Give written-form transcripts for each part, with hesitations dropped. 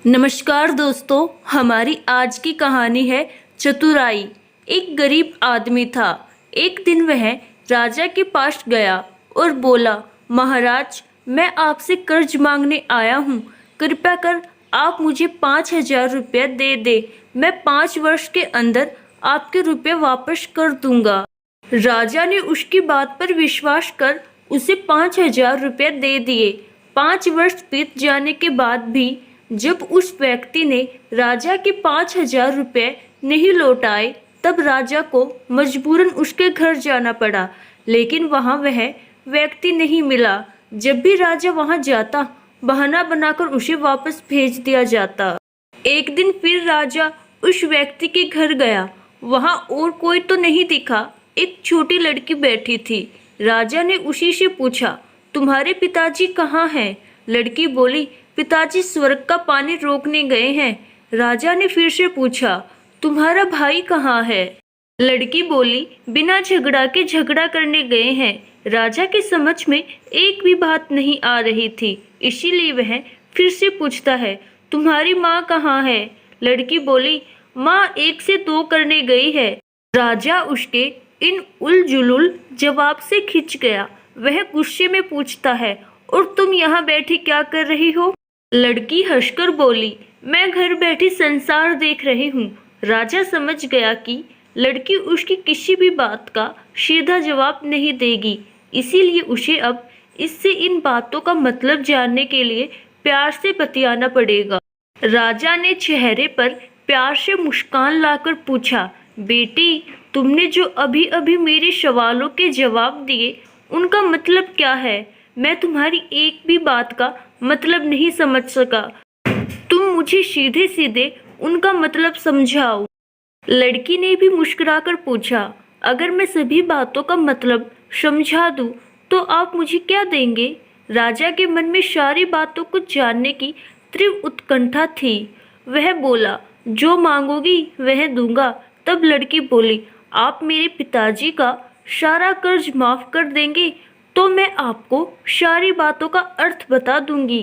नमस्कार दोस्तों, हमारी आज की कहानी है चतुराई। एक गरीब आदमी था। एक दिन वह राजा के पास गया और बोला, महाराज, मैं आपसे कर्ज मांगने आया हूँ। कृपया कर आप मुझे 5,000 रुपये दे दे। मैं 5 वर्ष के अंदर आपके रुपये वापस कर दूंगा। राजा ने उसकी बात पर विश्वास कर उसे 5,000 रुपये दे दिए। 5 वर्ष बीत जाने के बाद भी जब उस व्यक्ति ने राजा के 5,000 रुपये नहीं लौटाए, तब राजा को मजबूरन उसके घर जाना पड़ा। लेकिन वहां वह व्यक्ति नहीं मिला। जब भी राजा वहां जाता, बहाना बनाकर उसे वापस भेज दिया जाता। एक दिन फिर राजा उस व्यक्ति के घर गया। वहां और कोई तो नहीं दिखा। एक छोटी लड़की बैठी थी। राजा ने उसी से पूछा, तुम्हारे पिताजी कहाँ हैं? लड़की बोली, पिताजी स्वर्ग का पानी रोकने गए हैं। राजा ने फिर से पूछा, तुम्हारा भाई कहाँ है? लड़की बोली, बिना झगड़ा के झगड़ा करने गए हैं। राजा के समझ में एक भी बात नहीं आ रही थी, इसीलिए वह फिर से पूछता है, तुम्हारी माँ कहाँ है? लड़की बोली, माँ 1 से 2 करने गई है। राजा उसके इन उलझुल जवाब से खिंच गया। वह गुस्से में पूछता है, और तुम यहाँ बैठी क्या कर रही हो? लड़की हंसकर बोली, मैं घर बैठी संसार देख रही हूँ। राजा समझ गया कि लड़की उसकी किसी भी बात का सीधा जवाब नहीं देगी, इसीलिए उसे अब इससे इन बातों का मतलब जानने के लिए प्यार से बतियाना पड़ेगा। राजा ने चेहरे पर प्यार से मुस्कान लाकर पूछा, बेटी, तुमने जो अभी अभी मेरे सवालों के जवाब दिए, उनका मतलब क्या है? मैं तुम्हारी एक भी बात का मतलब नहीं समझ सका। तुम मुझे सीधे सीधे उनका मतलब समझाओ। लड़की ने भी मुस्कुराकर पूछा, अगर मैं सभी बातों का मतलब समझा दूं, तो आप मुझे क्या देंगे? राजा के मन में सारी बातों को जानने की तीव्र उत्कंठा थी। वह बोला, जो मांगोगी वह दूंगा। तब लड़की बोली, आप मेरे पिताजी का सारा कर्ज माफ कर देंगे तो मैं आपको सारी बातों का अर्थ बता दूंगी।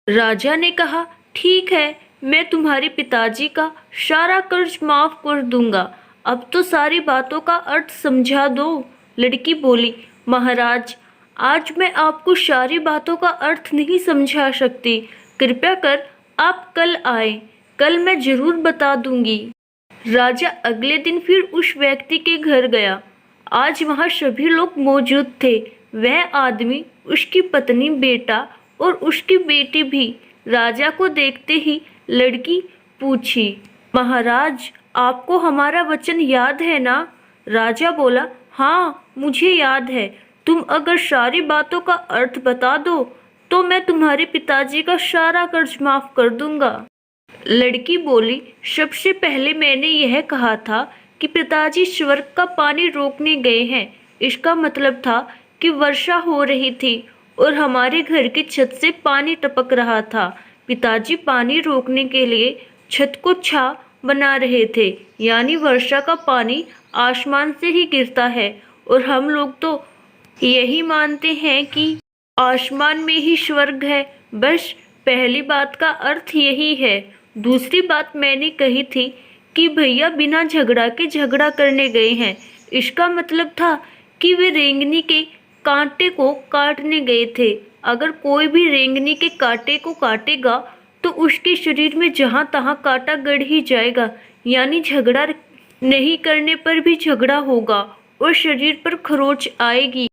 राजा ने कहा, ठीक है, मैं तुम्हारे पिताजी का सारा कर्ज माफ कर दूंगा। अब तो सारी बातों का अर्थ समझा दो। लड़की बोली, महाराज, आज मैं आपको सारी बातों का अर्थ नहीं समझा सकती। कृपया कर आप कल आए, कल मैं जरूर बता दूंगी। राजा अगले दिन फिर उस व्यक्ति के घर गया। आज वहां सभी लोग मौजूद थे। वह आदमी, उसकी पत्नी, बेटा और उसकी बेटी भी। राजा को देखते ही लड़की पूछी, महाराज, आपको हमारा वचन याद है ना? राजा बोला, हाँ, मुझे याद है। तुम अगर सारी बातों का अर्थ बता दो तो मैं तुम्हारे पिताजी का सारा कर्ज माफ कर दूंगा। लड़की बोली, सबसे पहले मैंने यह कहा था कि पिताजी स्वर्ग का पानी रोकने गए हैं। इसका मतलब था कि वर्षा हो रही थी और हमारे घर की छत से पानी टपक रहा था। पिताजी पानी रोकने के लिए छत को छा बना रहे थे, यानी वर्षा का पानी आसमान से ही गिरता है, और हम लोग तो यही मानते हैं कि आसमान में ही स्वर्ग है। बस पहली बात का अर्थ यही है। दूसरी बात मैंने कही थी कि भैया बिना झगड़ा के झगड़ा करने गए हैं। इसका मतलब था कि वे रेंगनी के कांटे को काटने गए थे। अगर कोई भी रेंगनी के कांटे को काटेगा तो उसके शरीर में जहां तहां कांटा गड़ ही जाएगा, यानी झगड़ा नहीं करने पर भी झगड़ा होगा और शरीर पर खरोंच आएगी।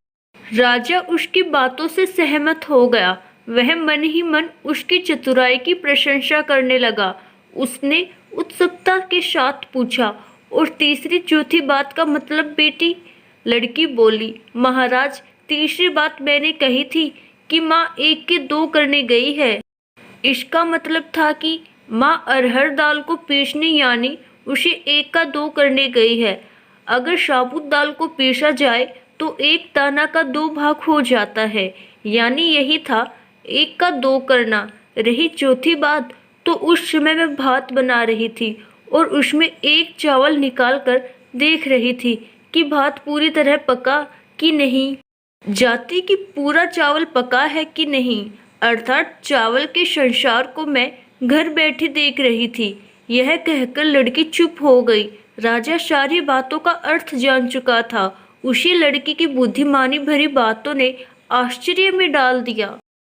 राजा उसकी बातों से सहमत हो गया। वह मन ही मन उसकी चतुराई की प्रशंसा करने लगा। उसने उत्सुकता के साथ पूछा, और तीसरी चौथी बात का मतलब बेटी? लड़की बोली, महाराज, तीसरी बात मैंने कही थी कि माँ 1 के 2 करने गई है। इसका मतलब था कि माँ अरहर दाल को पीसने, यानी उसे 1 का 2 करने गई है। अगर साबुत दाल को पीसा जाए तो 1 दाना का 2 भाग हो जाता है, यानी यही था 1 का 2 करना। रही चौथी बात, तो उस समय मैं भात बना रही थी और उसमें एक चावल निकाल कर देख रही थी कि भात पूरी तरह पका कि नहीं, जाति कि पूरा चावल पका है कि नहीं, अर्थात चावल के संसार को मैं घर बैठी देख रही थी। यह कहकर लड़की चुप हो गई। राजा सारी बातों का अर्थ जान चुका था। उसी लड़की की बुद्धिमानी भरी बातों ने आश्चर्य में डाल दिया।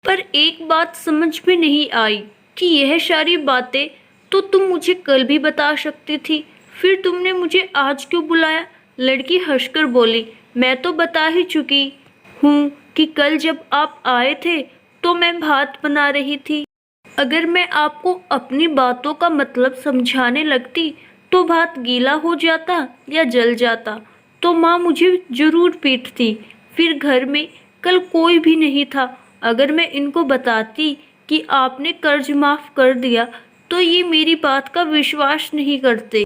पर एक बात समझ में नहीं आई कि यह सारी बातें तो तुम मुझे कल भी बता सकती थी, फिर तुमने मुझे आज क्यों बुलाया? लड़की हंसकर बोली, मैं तो बता ही चुकी हूँ कि कल जब आप आए थे तो मैं भात बना रही थी। अगर मैं आपको अपनी बातों का मतलब समझाने लगती तो भात गीला हो जाता या जल जाता तो माँ मुझे जरूर पीटती। फिर घर में कल कोई भी नहीं था। अगर मैं इनको बताती कि आपने कर्ज माफ कर दिया तो ये मेरी बात का विश्वास नहीं करते।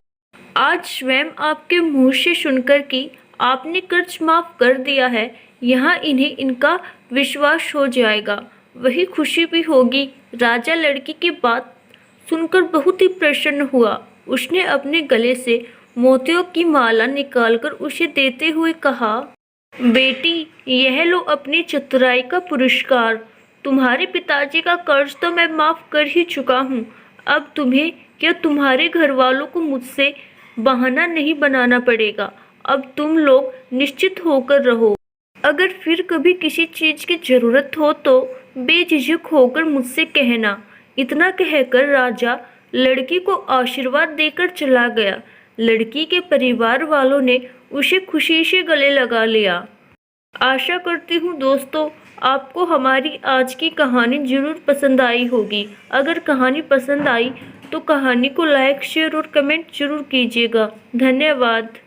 आज स्वयं आपके मुंह से सुनकर कि आपने कर्ज माफ कर दिया है, यहाँ इन्हें इनका विश्वास हो जाएगा, वही खुशी भी होगी। राजा लड़की की बात सुनकर बहुत ही प्रसन्न हुआ। उसने अपने गले से मोतियों की माला निकालकर उसे देते हुए कहा, बेटी, यह लो अपनी चतुराई का पुरस्कार। तुम्हारे पिताजी का कर्ज तो मैं माफ कर ही चुका हूँ। अब तुम्हें या तुम्हारे घर वालों को मुझसे बहाना नहीं बनाना पड़ेगा। अब तुम लोग निश्चित होकर रहो। अगर फिर कभी किसी चीज की जरूरत हो तो बेझिझक होकर मुझसे कहना। इतना कहकर राजा लड़की को आशीर्वाद देकर चला गया। लड़की के परिवार वालों ने उसे खुशी से गले लगा लिया। आशा करती हूँ दोस्तों आपको हमारी आज की कहानी जरूर पसंद आई होगी। अगर कहानी पसंद आई तो कहानी को लाइक, शेयर और कमेंट जरूर कीजिएगा। धन्यवाद।